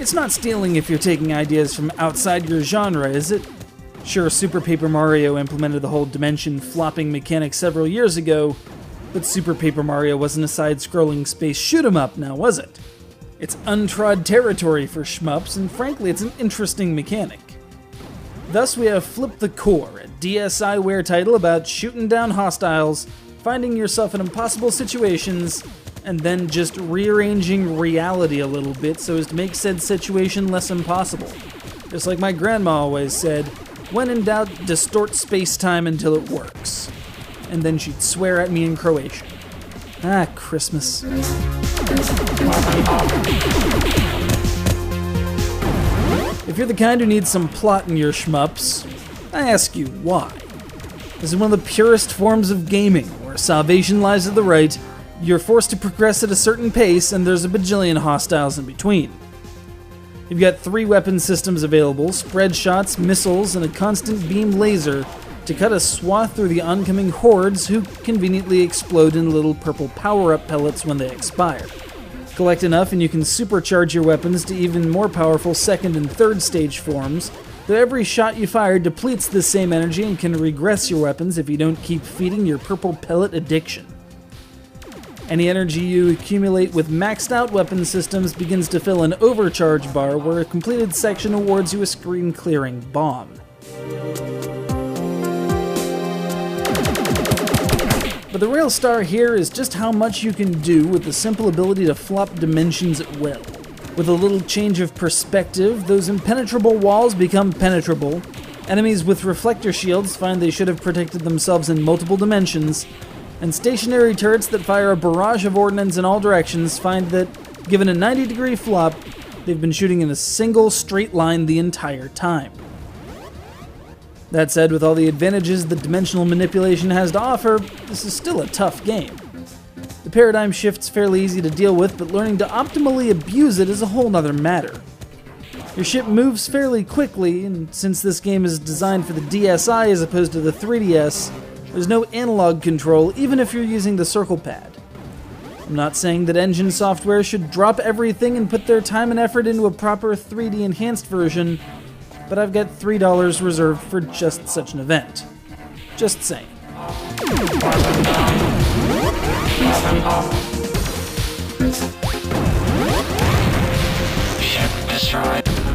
It's not stealing if you're taking ideas from outside your genre, is it? Sure, Super Paper Mario implemented the whole dimension flopping mechanic several years ago, but Super Paper Mario wasn't a side-scrolling space shoot-'em-up, now was it? It's untrod territory for shmups, and frankly, it's an interesting mechanic. Thus, we have Flip the Core, a DSiWare title about shooting down hostiles, finding yourself in impossible situations, and then just rearranging reality a little bit so as to make said situation less impossible. Just like my grandma always said, when in doubt, distort space-time until it works. And then she'd swear at me in Croatian. Ah, Christmas. If you're the kind who needs some plot in your shmups, I ask you, why? This is one of the purest forms of gaming, where salvation lies at the right, you're forced to progress at a certain pace, and there's a bajillion hostiles in between. You've got 3 weapon systems available, spread shots, missiles, and a constant beam laser to cut a swath through the oncoming hordes who conveniently explode in little purple power-up pellets when they expire. Collect enough and you can supercharge your weapons to even more powerful second and third stage forms, though every shot you fire depletes this same energy and can regress your weapons if you don't keep feeding your purple pellet addiction. Any energy you accumulate with maxed out weapon systems begins to fill an overcharge bar where a completed section awards you a screen clearing bomb. But the real star here is just how much you can do with the simple ability to flop dimensions at will. With a little change of perspective, those impenetrable walls become penetrable, enemies with reflector shields find they should have protected themselves in multiple dimensions, and stationary turrets that fire a barrage of ordnance in all directions find that, given a 90-degree flop, they've been shooting in a single straight line the entire time. That said, with all the advantages that dimensional manipulation has to offer, this is still a tough game. The paradigm shift's fairly easy to deal with, but learning to optimally abuse it is a whole nother matter. Your ship moves fairly quickly, and since this game is designed for the DSi as opposed to the 3DS, there's no analog control even if you're using the circle pad. I'm not saying that engine software should drop everything and put their time and effort into a proper 3D enhanced version, but I've got $3 reserved for just such an event. Just saying. Ship destroyed.